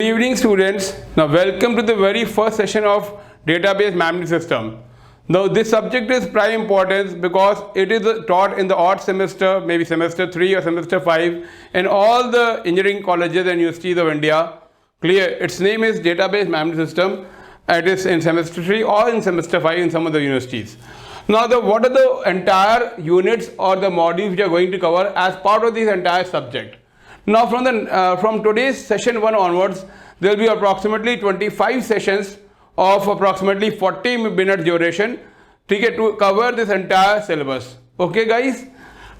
Good evening students. Now welcome to the very first session of database management system. Now this subject is prime importance because it is taught in the odd semester, maybe semester 3 or semester 5 in all the engineering colleges and universities of India. Clear? Its name is database management system. It is in semester 3 or in semester 5 in some of the universities. Now what are the entire units or the modules we are going to cover as part of this entire subject? Now from today's session 1 onwards, there will be approximately 25 sessions of approximately 40 minutes duration to cover this entire syllabus. Okay guys?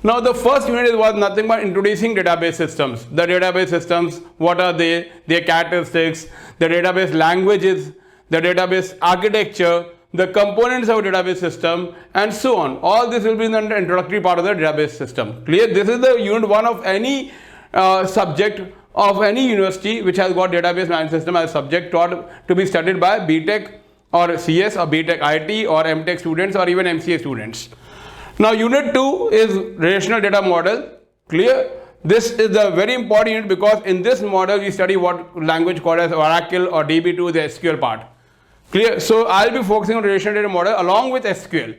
Now the first unit was nothing but introducing database systems. The database systems, what are they, their characteristics, the database languages, the database architecture, the components of database system, and so on. All this will be in the introductory part of the database system. Clear? This is the unit 1 of any subject of any university which has got database management system as subject taught to be studied by BTech or CS or BTech IT or MTech students or even MCA students. Now unit 2 is relational data model. Clear? This is the very important unit because in this model we study what language called as Oracle or DB2, the SQL part. Clear? So I'll be focusing on relational data model along with SQL.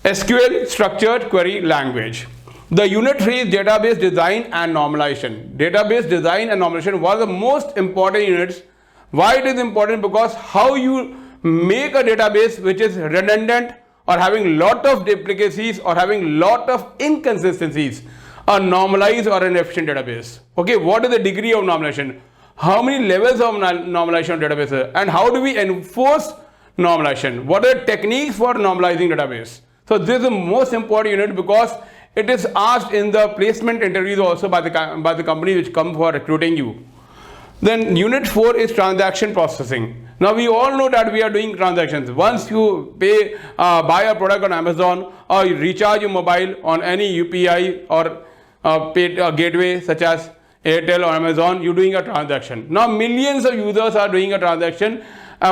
SQL, structured query language. The unit 3 is database design and normalization. Database design and normalization was the most important units. Why it is important? Because how you make a database which is redundant or having lot of duplicacies or having lot of inconsistencies, a normalized or an efficient database. Okay, what is the degree of normalization? How many levels of normalization of databases, and how do we enforce normalization? What are the techniques for normalizing database? So this is the most important unit because it is asked in the placement interviews also by the company which come for recruiting you. Then unit 4 is transaction processing. Now we all know that we are doing transactions. Once you buy a product on Amazon or you recharge your mobile on any UPI or gateway such as Airtel or Amazon, you're doing a transaction. Now millions of users are doing a transaction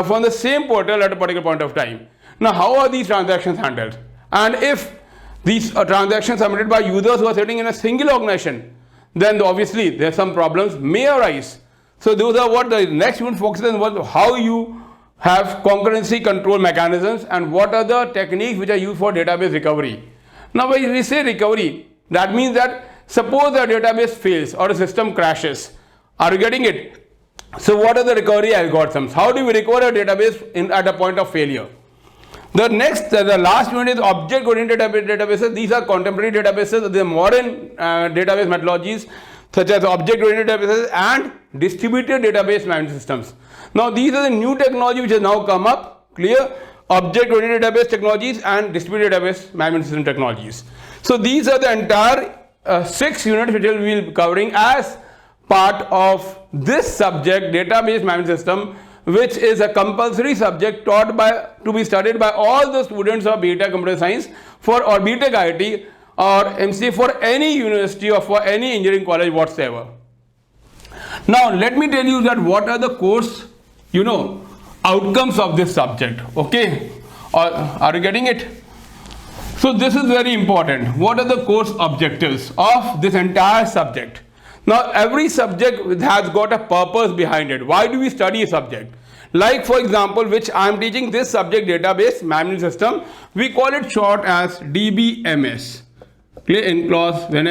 from the same portal at a particular point of time. Now how are these transactions handled? And if these transactions are made by users who are sitting in a single organization, then obviously there are some problems may arise. So those are what the next unit focuses on, how you have concurrency control mechanisms and what are the techniques which are used for database recovery. Now when we say recovery, that means that suppose the database fails or a system crashes. Are you getting it? So what are the recovery algorithms? How do we recover a database at a point of failure? The last unit is object-oriented databases. These are contemporary databases, the modern database methodologies such as object-oriented databases and distributed database management systems. Now these are the new technology which has now come up. Clear? Object-oriented database technologies and distributed database management system technologies. So these are the entire 6 units which we will be covering as part of this subject, database management system, which is a compulsory subject taught to be studied by all the students of BTech Computer Science or BTech IT or MCA for any university or for any engineering college whatsoever. Now let me tell you that what are the course outcomes of this subject. Okay, are you getting it? So this is very important. What are the course objectives of this entire subject? Now every subject has got a purpose behind it. Why do we study a subject? Like for example, which I am teaching this subject, database management system, we call it short as DBMS. Clear? In clause when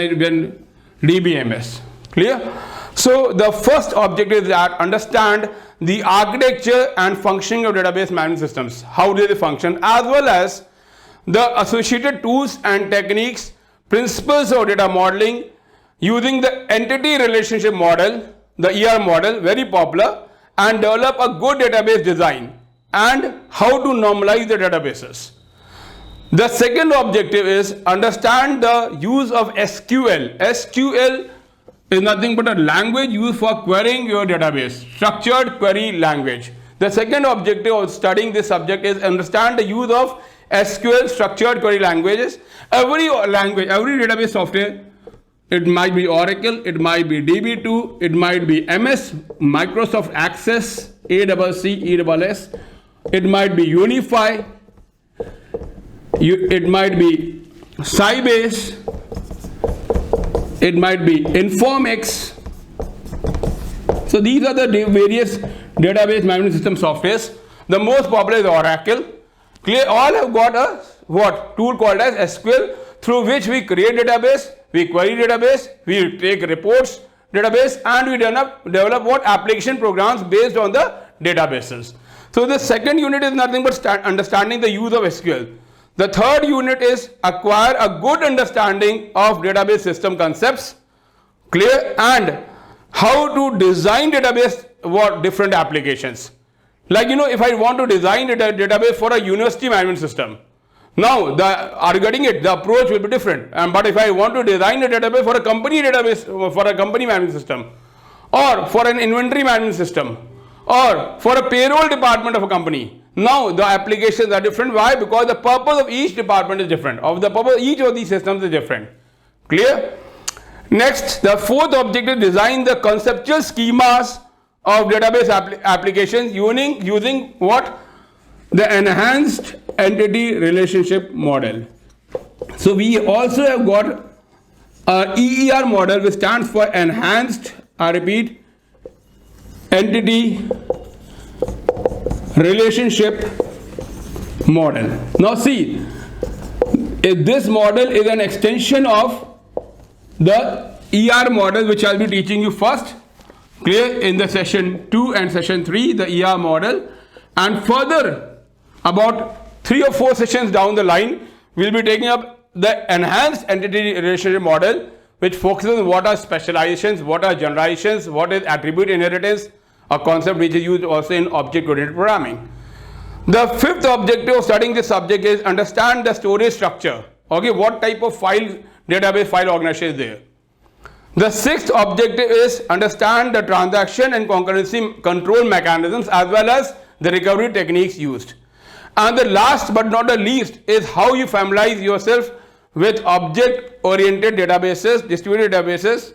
DBMS. Clear? So the first objective is that understand the architecture and functioning of database management systems. How do they function, as well as the associated tools and techniques, principles of data modeling, using the entity relationship model, the ER model, very popular, and develop a good database design and how to normalize the databases. The second objective is understand the use of SQL. SQL is nothing but a language used for querying your database, structured query language. The second objective of studying this subject is understand the use of SQL, structured query languages. Every language, every database software, it might be Oracle, it might be DB2, it might be MS, Microsoft Access, ESS, it might be Unify, it might be Sybase, it might be Informix, So these are the various database management system softwares. The most popular is Oracle. Clear? All have got a what tool called as SQL, through which we create database, we query database, we take reports database, and we develop what application programs based on the databases. So the second unit is nothing but understanding the use of SQL. The third unit is acquire a good understanding of database system concepts, clear, and how to design database what different applications. Like if I want to design a database for a university management system, now the approach will be different. But if I want to design a database for a company database, for a company management system, or for an inventory management system, or for a payroll department of a company, now the applications are different. Why? Because the purpose of each department is different. Each of these systems is different. Clear? Next, the fourth objective, design the conceptual schemas of database applications using what? The enhanced entity relationship model. So we also have got our EER model, which stands for enhanced, I repeat, entity relationship model. Now see, this model is an extension of the ER model, which I'll be teaching you first, clear, in the session 2 and session 3, the ER model, and further about 3 or 4 sessions down the line, we'll be taking up the enhanced entity relationship model, which focuses on what are specializations, what are generalizations, what is attribute inheritance, a concept which is used also in object-oriented programming. The fifth objective of studying this subject is understand the storage structure. Okay, what type of database file organization is there. The sixth objective is understand the transaction and concurrency control mechanisms as well as the recovery techniques used. And the last but not the least is how you familiarize yourself with object-oriented databases, distributed databases,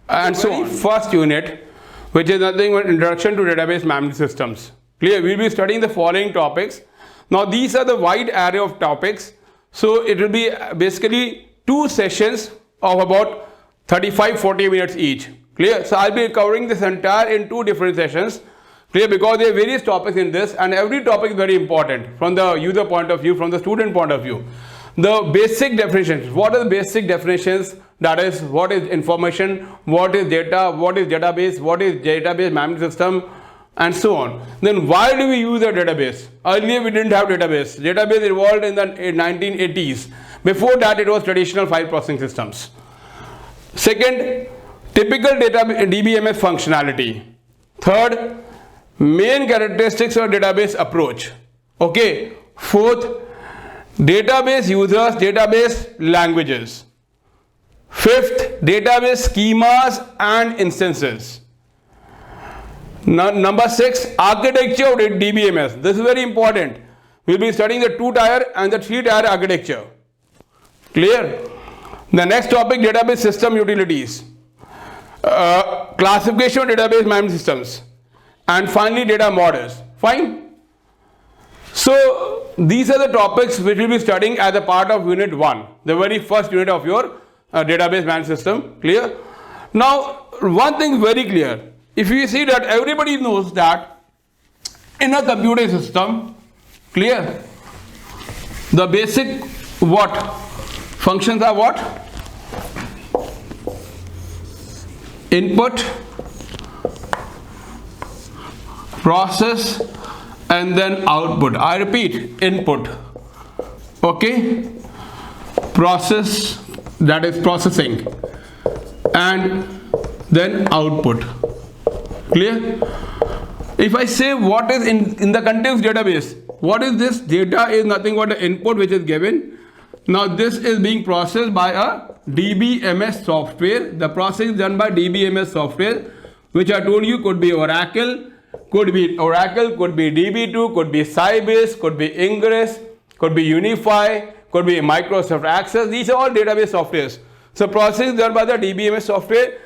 and so on. First unit, which is nothing but introduction to database management systems. Clear? We'll be studying the following topics. Now these are the wide array of topics. So it will be basically 2 sessions of about 35-40 minutes each. Clear? So I'll be covering this entire in 2 different sessions. Clear? Because there are various topics in this, and every topic is very important from the user point of view, from the student point of view. The basic definitions. What are the basic definitions? That is, what is information, what is data, what is database, what is database management system, and so on. Then why do we use a database? Earlier we didn't have database. Database evolved in the 1980s. Before that it was traditional file processing systems. Second, typical DBMS functionality. Third, main characteristics of database approach. Okay. Fourth, database users, database languages. Fifth, database schemas and instances. Number 6, architecture of DBMS. This is very important. We'll be studying the 2-tier and the 3-tier architecture. Clear? The next topic, database system utilities. Classification of database management systems. And finally, data models. Fine? So these are the topics which we'll be studying as a part of unit 1, the very first unit of your database management system. Clear? Now one thing very clear. If you see that everybody knows that in a computer system, clear, the basic what functions are what? Input, process, and then output. I repeat, input, okay, process, that is processing, and then output. Clear? If I say what is in the context database, what is this? Data is nothing but the input which is given. Now this is being processed by a DBMS software. The process is done by DBMS software, which I told you could be Oracle, could be DB2, could be Sybase, could be Ingress, could be Unify, could be Microsoft Access. These are all database softwares. So process is done by the DBMS software.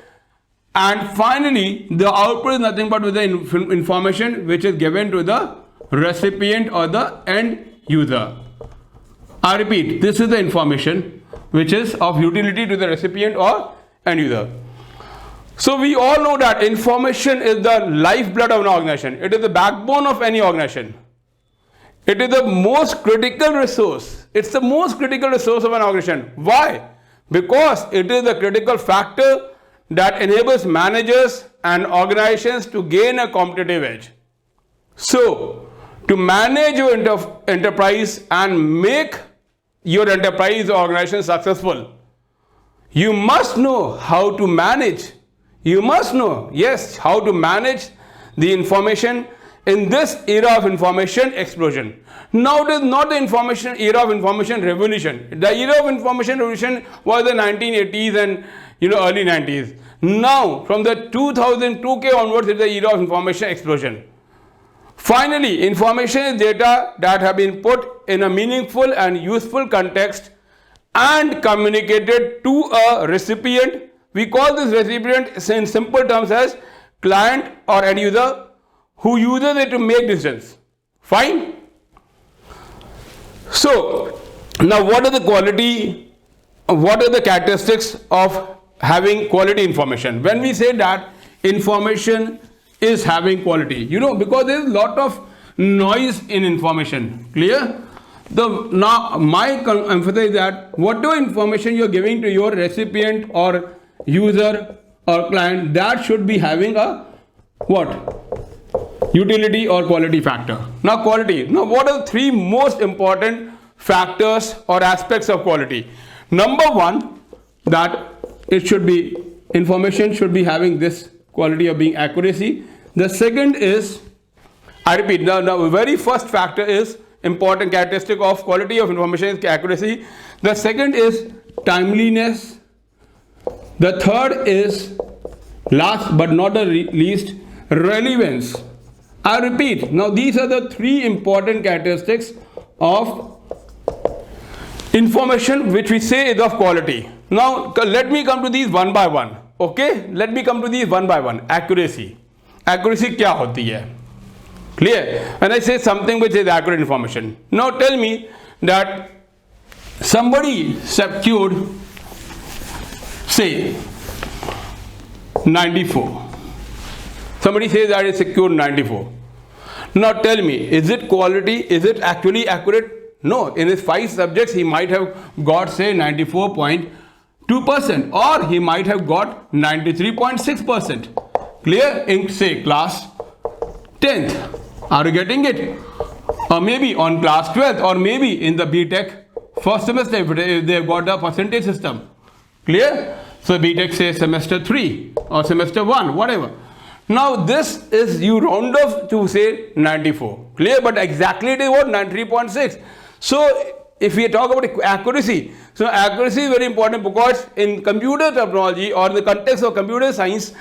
And finally, the output is nothing but with the information which is given to the recipient or the end user. I repeat, this is the information which is of utility to the recipient or end user. So we all know that information is the lifeblood of an organization. It is the backbone of any organization. It is the most critical resource. It's the most critical resource of an organization. Why? Because it is the critical factor that enables managers and organizations to gain a competitive edge. So, to manage your enterprise and make your enterprise or organization successful, you must know how to manage. You must know, yes, how to manage the information in this era of information explosion. Now it is not the information era of information revolution. The era of information revolution was the 1980s and early 90s. Now from the 2002K onwards, it is the era of information explosion. Finally, information is data that have been put in a meaningful and useful context and communicated to a recipient. We call this recipient in simple terms as client or end user who uses it to make decisions. Fine? So, now what are the characteristics of having quality information? When we say that information is having quality, because there is a lot of noise in information. Clear? Now my emphasis is that whatever information you are giving to your recipient or user or client, that should be having a utility or quality factor. Now quality. Now what are the three most important factors or aspects of quality? Number one, that information should be having this quality of being accuracy. The second is, I repeat, the very first factor is important characteristic of quality of information is accuracy. The second is timeliness. The third is, last but not the least, relevance. I repeat, now these are the three important characteristics of information which we say is of quality. Now let me come to these one by one. Okay, let me come to these one by one. Accuracy. Accuracy क्या होती है? Clear? When I say something which is accurate information. Now tell me that somebody secured, say, 94. Somebody says that it secured 94. Now tell me, is it quality? Is it actually accurate? No. In his 5 subjects, he might have got, say, 94.2%, or he might have got 93.6%. Clear? In, say, class 10th. Are you getting it? Or maybe on class 12th, or maybe in the BTech first semester if they've got a percentage system. Clear? So BTech says semester 3 or semester 1, whatever. Now this is, you round off to say 94. Clear? But exactly it is what? 93.6. So if we talk about accuracy, so accuracy is very important because in computer terminology or in the context of computer science,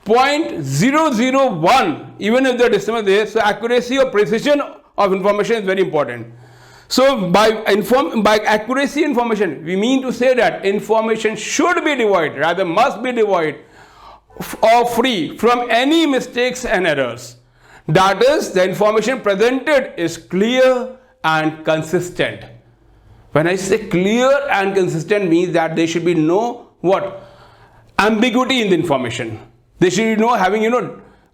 0.001, even if the decimal is there, so accuracy or precision of information is very important. So by accuracy information, we mean to say that information should be devoid, rather must be devoid or free from any mistakes and errors. That is, the information presented is clear and consistent. When I say clear and consistent, means that there should be no ambiguity in the information. There should be no having,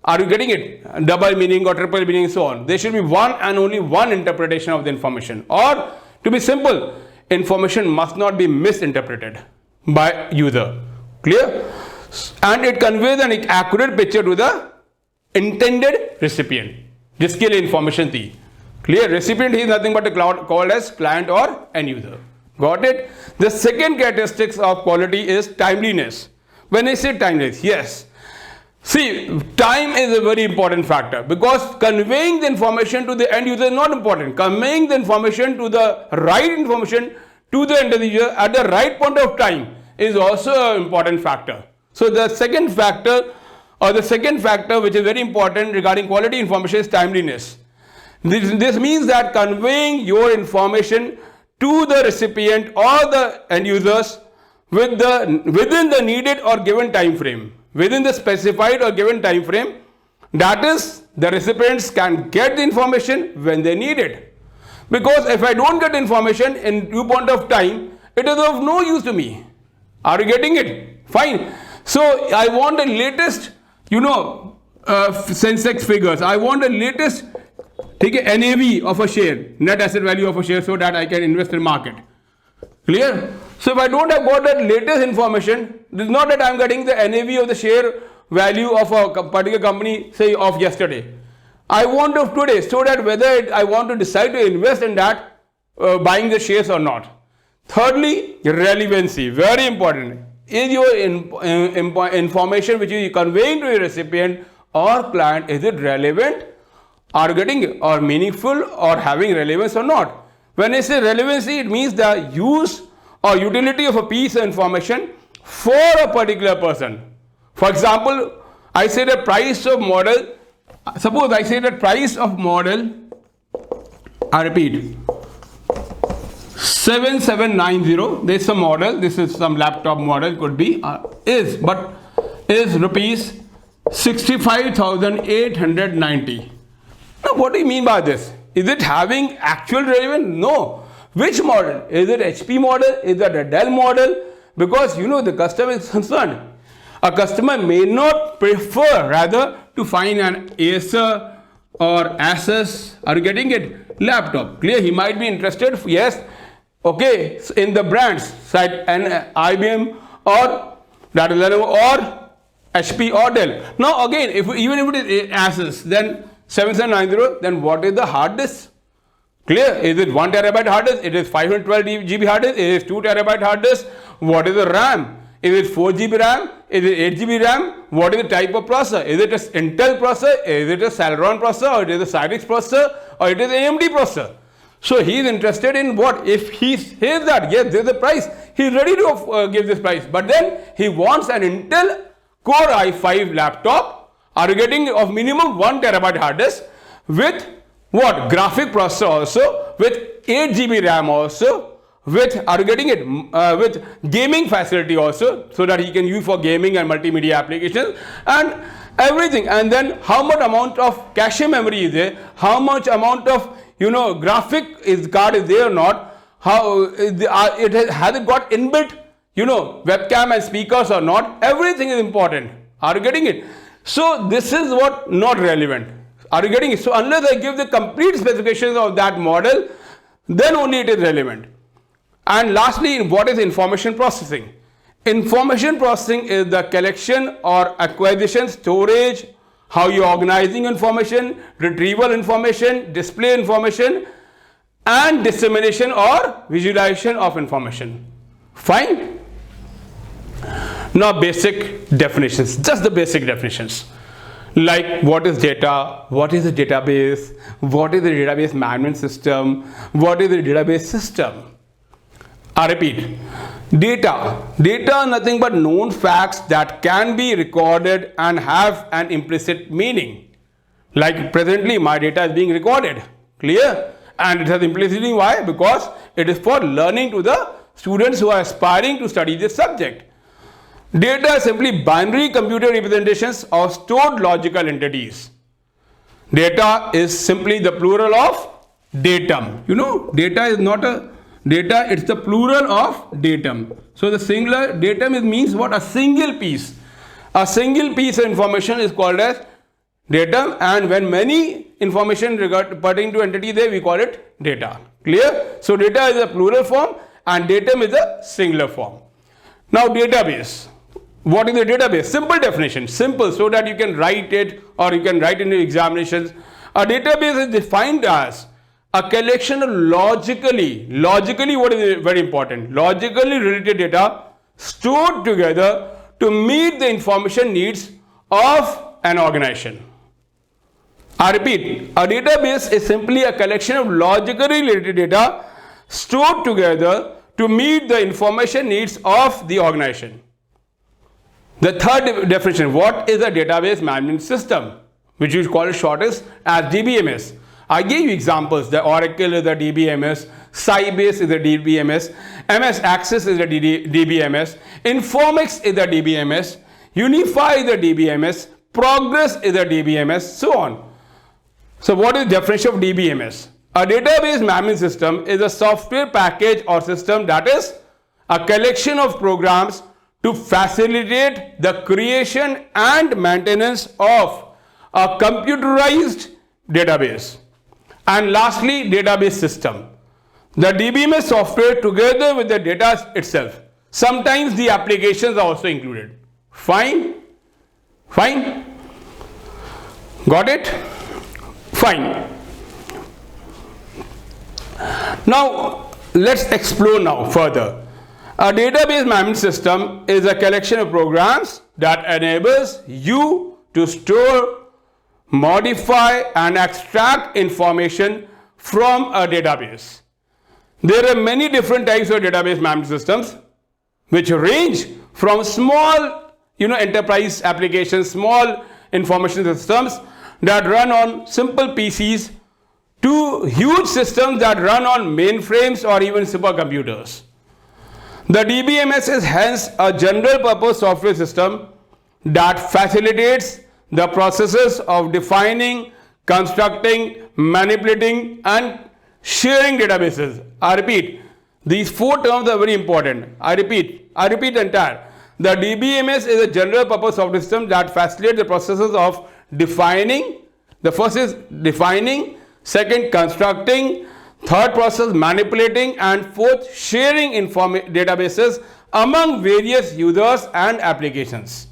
are you getting it? Double meaning or triple meaning and so on. There should be one and only one interpretation of the information. Or to be simple, information must not be misinterpreted by user. Clear? And it conveys an accurate picture to the intended recipient. जिसके लिए information थी. Clear? Recipient is nothing but called as client or end user. Got it? The second characteristics of quality is timeliness. When I say timeliness, yes. See, time is a very important factor because conveying the information to the end user is not important. Conveying the information to the right information to the end user at the right point of time is also an important factor. So the second factor which is very important regarding quality information is timeliness. This means that conveying your information to the recipient or the end users within the needed or given time frame. Within the specified or given time frame, that is, the recipients can get the information when they need it. Because if I don't get information in due point of time, it is of no use to me. Are you getting it? Fine. So I want the latest, Sensex figures. I want the latest, NAV of a share, net asset value of a share, so that I can invest in market. Clear? So if I don't have got that latest information, it is not that I am getting the NAV of the share value of a particular company, say of yesterday. I want of today, so that whether I want to decide to invest in that, buying the shares or not. Thirdly, relevancy, very important. Is your information which you are conveying to your recipient or client, is it relevant, or getting or meaningful, or having relevance or not? When I say relevancy, it means the use or utility of a piece of information for a particular person. For example, I say the price of model. Suppose I say the price of model, I repeat, 7790, this is a model, this is some laptop model, could be, is rupees 65,890. Now what do you mean by this? Is it having actual relevance? No. Which model? Is it HP model? Is it a Dell model? Because the customer is concerned. A customer may not prefer rather to find an Acer or Asus or getting it laptop. Clear? He might be interested, yes, okay, in the brands side, and IBM or that Lenovo or HP or Dell. Now again, even if it is Asus, then 7790, then what is the hard disk? Clear? Is it 1 terabyte hard disk? It is 512 GB hard disk? It is 2 terabyte hard disk? What is the RAM? Is it 4 GB RAM? Is it 8 GB RAM? What is the type of processor? Is it an Intel processor? Is it a Celeron processor? Or it is a Cyrix processor? Or it is an AMD processor? So he is interested in what? If he says that, yes, there is a price, he is ready to give this price. But then he wants an Intel Core i5 laptop, are getting of minimum 1 terabyte hard disk with what? Graphic processor also, with 8 GB RAM also, with, are getting it with gaming facility also, so that he can use for gaming and multimedia applications and everything. And then how much amount of cache memory is there, how much amount of graphic card is there or not, how has it got inbuilt webcam and speakers or not. Everything is important. Are you getting it? So this is what not relevant. Are you getting it? So unless I give the complete specifications of that model, then only it is relevant. And lastly, what is information processing? Information processing is the collection or acquisition, storage, how you are organizing information, retrieval information, display information, and dissemination or visualization of information. Fine. Now basic definitions, just the basic definitions. Like what is data, what is a database, what is the database management system, what is the database system. I repeat, data is nothing but known facts that can be recorded and have an implicit meaning. Like presently my data is being recorded, clear? And it has implicit meaning. Why? Because it is for learning to the students who are aspiring to study this subject. Data is simply binary computer representations of stored logical entities. Data is simply the plural of datum. Data is not a data, it's the plural of datum. So the singular datum means what? A single piece. A single piece of information is called as datum, and when many information pertaining to entity there, we call it data. Clear? So data is a plural form and datum is a singular form. Now database. What is a database? Simple definition, simple, so that you can write it or you can write in your examinations. A database is defined as a collection of logically what is very important? Logically related data stored together to meet the information needs of an organization. I repeat, a database is simply a collection of logically related data stored together to meet the information needs of the organization. The third definition, what is a database management system, which we call it shortest as DBMS. I gave you examples. The Oracle is the DBMS, Sybase is the DBMS, MS Access is the DBMS, Informix is the DBMS, Unify is the DBMS, Progress is the DBMS, so on. So what is the definition of DBMS? A database management system is a software package or system that is a collection of programs to facilitate the creation and maintenance of a computerized database. And lastly, database system. The DBMS software together with the data itself. Sometimes the applications are also included. Fine? Fine? Got it? Fine. Now, let's explore now further. A database management system is a collection of programs that enables you to store, modify, and extract information from a database. There are many different types of database management systems which range from small, enterprise applications, small information systems that run on simple PCs to huge systems that run on mainframes or even supercomputers. The DBMS is hence a general purpose software system that facilitates the processes of defining, constructing, manipulating, and sharing databases. I repeat, these four terms are very important. I repeat entire. The DBMS is a general purpose software system that facilitates the processes of defining. The first is defining, second constructing, third process manipulating, and fourth sharing databases among various users and applications.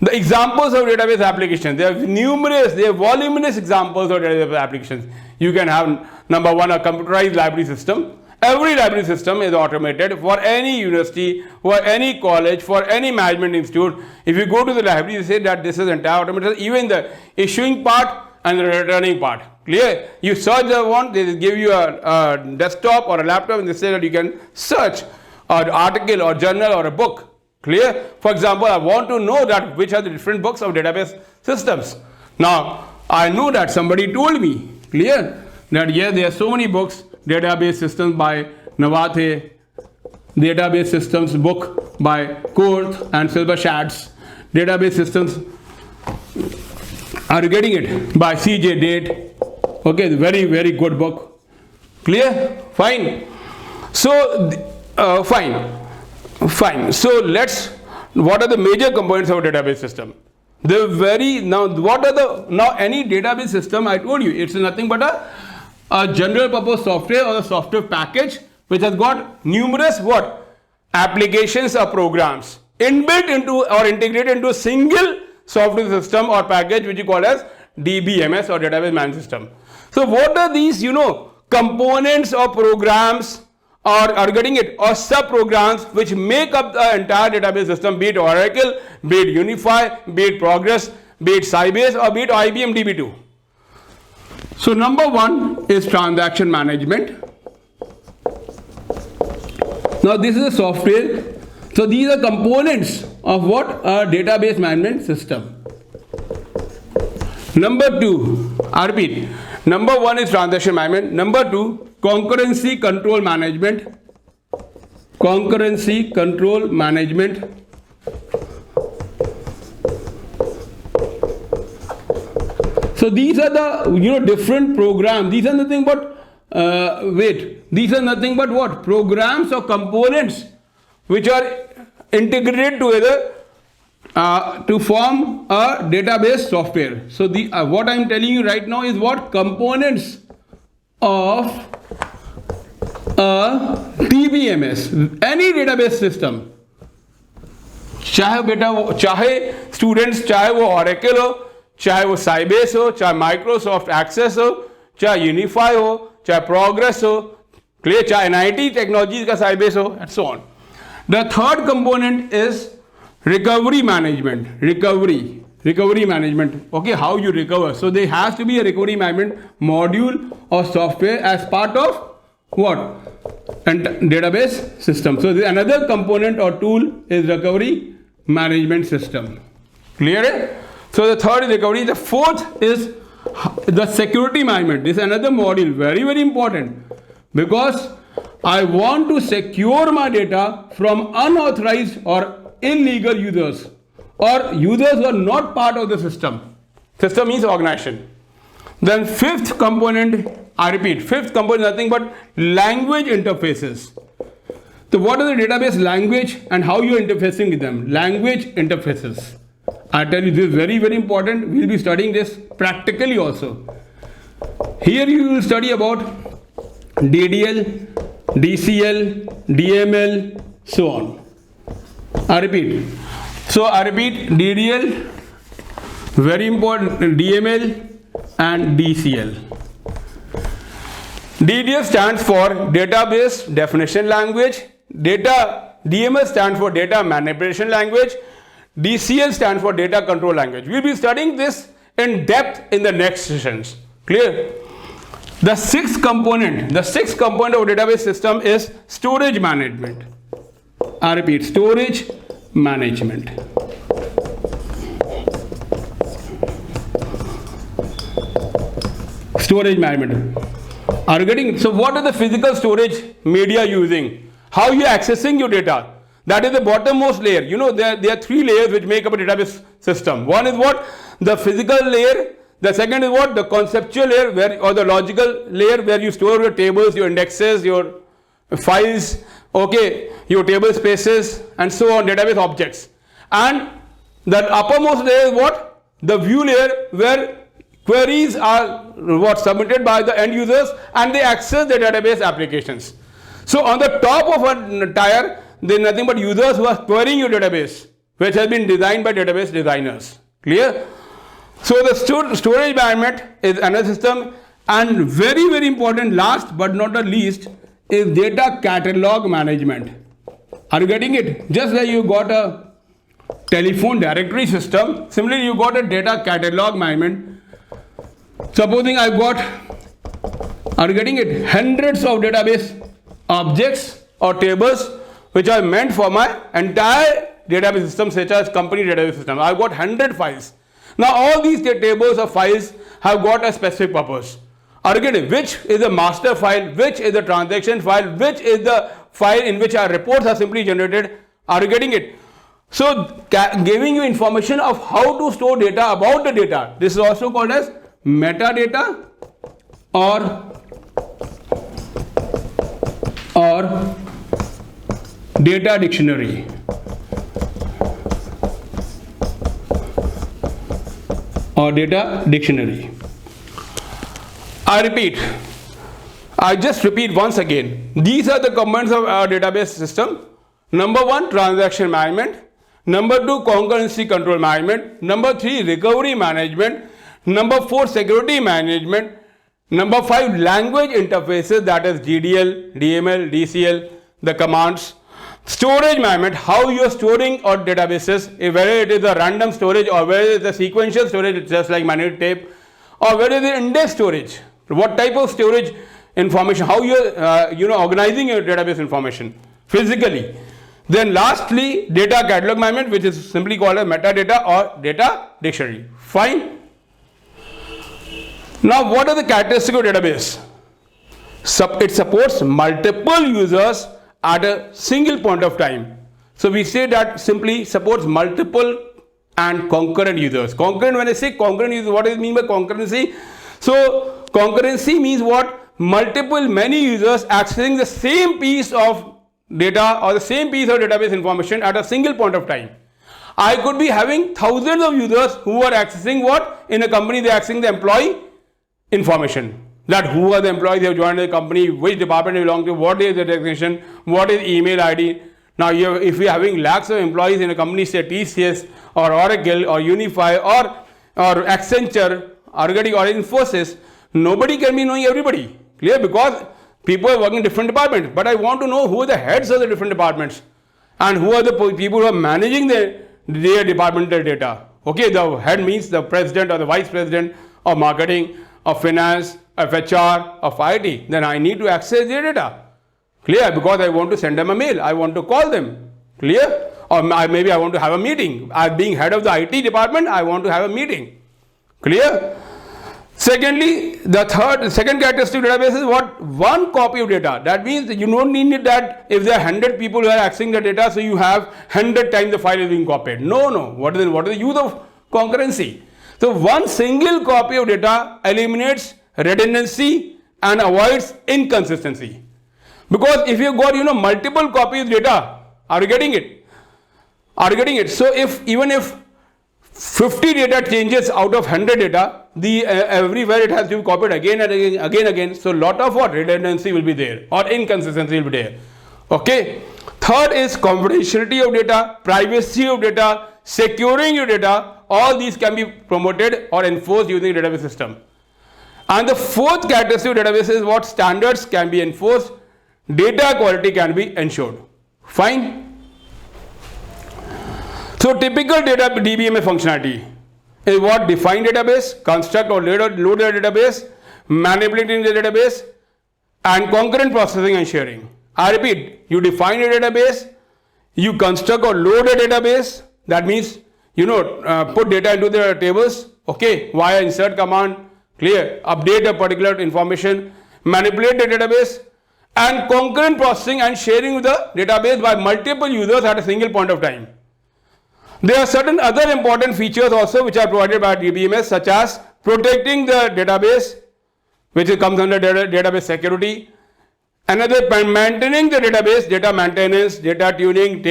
The examples of database applications, there are numerous, there are voluminous examples of database applications. You can have number one, a computerized library system. Every library system is automated for any university, for any college, for any management institute. If you go to the library, you say that this is entire automated, even the issuing part and the returning part. Clear? You search the one, they give you a desktop or a laptop and they say that you can search an article or journal or a book. Clear? For example, I want to know that which are the different books of database systems. Now, I know that somebody told me, clear, that yes, there are so many books, database systems by Navathe, database systems book by Korth and Silberschatz, database systems, are you getting it, by CJ Date. Okay, very, very good book. Clear? Fine. So, fine. So, what are the major components of a database system? Any database system, I told you, it's nothing but a general purpose software or a software package which has got numerous applications or programs inbuilt into or integrated into a single software system or package which you call as DBMS or database management system. So what are these components or programs or getting it or sub programs which make up the entire database system, be it Oracle, be it Unify, be it Progress, be it Sybase, or be it IBM DB2. So number one is transaction management. Now this is a software. So these are components of what? A database management system. Number two, I repeat, number one is transaction management. Number two, concurrency control management. Concurrency control management. So these are the different programs. These are nothing but these are nothing but what? Programs or components which are integrated together to form a database software. So what I am telling you right now is what? Components of a DBMS, any database system. चाहे students, चाहे वो Oracle हो, चाहे वो Sybase हो, चाहे Microsoft Access हो, चाहे Unify हो, चाहे Progress हो, clear, चाहे NIT Technologies का Sybase हो, and so on. The third component is recovery management. Recovery management. Okay, how you recover. So there has to be a recovery management module or software as part of what? And database system. So another component or tool is recovery management system. Clear? So the third is recovery. The fourth is the security management. This is another module, very, very important, because I want to secure my data from unauthorized or illegal users or users who are not part of the system. System means organization. Then fifth component, I repeat, fifth component is nothing but language interfaces. So what is the database language and how you are interfacing with them? Language interfaces. I tell you, this is very, very important. We'll be studying this practically also. Here you will study about DDL, DCL, DML, so on. I repeat. So I repeat, DDL, very important, DML and DCL. DDL stands for Database Definition Language. DML stands for Data Manipulation Language. DCL stands for Data Control Language. We'll be studying this in depth in the next sessions. Clear? The sixth component of database system is storage management. I repeat, storage management. Storage management. Are you getting it? So what are the physical storage media using? How you are accessing your data? That is the bottommost layer. You know, there are three layers which make up a database system. One is what? The physical layer. The second is what? The conceptual layer, or the logical layer, where you store your tables, your indexes, your files, okay, your table spaces, and so on, database objects. And the uppermost layer is what? The view layer, where queries are what submitted by the end users and they access the database applications. So on the top of a tier, there is nothing but users who are querying your database, which has been designed by database designers. Clear? So the storage management is another system, and very, very important, last but not the least, is data catalog management. Are you getting it? Just like you got a telephone directory system, similarly you got a data catalog management. Supposing I've got, are you getting it, hundreds of database objects or tables which are meant for my entire database system, such as company database system. I've got 100 files. Now all these tables or files have got a specific purpose. Are you getting it? Which is the master file, which is the transaction file, which is the file in which our reports are simply generated. Are you getting it? So giving you information of how to store data about the data. This is also called as metadata or data dictionary. Or data dictionary. I repeat, I just repeat once again. These are the components of our database system. Number 1, transaction management. Number 2, concurrency control management. Number 3, recovery management. Number 4, security management. Number 5, language interfaces, that is DDL, DML, DCL, the commands. Storage management, how you are storing our databases, whether it is a random storage or whether it is a sequential storage, just like manual tape, or whether it is index storage. What type of storage information, how you are organizing your database information physically. Then lastly, data catalog management, which is simply called as metadata or data dictionary. Fine. Now what are the characteristics of database? It supports multiple users at a single point of time. So we say that simply supports multiple and concurrent users. Concurrent, when I say concurrent users, what does it mean by concurrency? So concurrency means what? Many users accessing the same piece of data or the same piece of database information at a single point of time. I could be having thousands of users who are accessing what? In a company, they are accessing the employee information. That who are the employees who have joined the company, which department they belong to, what is the designation, what is email ID. Now, if we are having lakhs of employees in a company, say TCS or Oracle or Unify or Accenture or Infosys, nobody can be knowing everybody. Clear? Because people are working in different departments. But I want to know who are the heads of the different departments and who are the people who are managing their departmental data. Okay, the head means the president or the vice president of marketing, of finance, of HR, of IT. Then I need to access their data. Clear? Because I want to send them a mail. I want to call them. Clear? Or maybe I want to have a meeting. Being head of the IT department, I want to have a meeting. Clear? Secondly, the second characteristic of database is what? One copy of data. That means you don't need that if there are 100 people who are accessing the data, so you have 100 times the file is being copied. No. What is the use of concurrency? So one single copy of data eliminates redundancy and avoids inconsistency. Because if you got, multiple copies data, are you getting it? Are you getting it? So even if 50 data changes out of 100 data, everywhere it has to be copied again and again. So lot of what? Redundancy will be there or inconsistency will be there. Okay. Third is confidentiality of data, privacy of data, securing your data. All these can be promoted or enforced using database system. And the fourth characteristic of database is what? Standards can be enforced, data quality can be ensured. Fine. So typical data DBMS functionality is what? Define database, construct or load a database, manipulating the database, and concurrent processing and sharing. I repeat, you define a database, you construct or load a database, that means put data into the tables, okay, via insert command, clear, update a particular information, manipulate the database, and concurrent processing and sharing with the database by multiple users at a single point of time. There are certain other important features also which are provided by DBMS, such as protecting the database, which comes under database security. Another, maintaining the database, data maintenance, data tuning,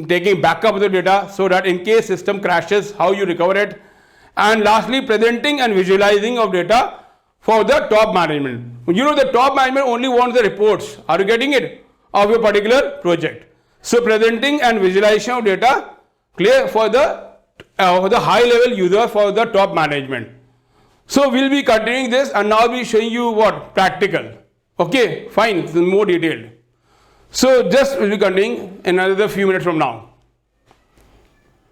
taking backup of the data so that in case system crashes, how you recover it. And lastly, presenting and visualizing of data for the top management. The top management only wants the reports. Are you getting it? Of a particular project. So presenting and visualization of data, clear, for the high level user, for the top management. So we'll be continuing this, and now we'll be showing you what? Practical. Okay, fine, more detailed. So just we'll be continuing in another few minutes from now.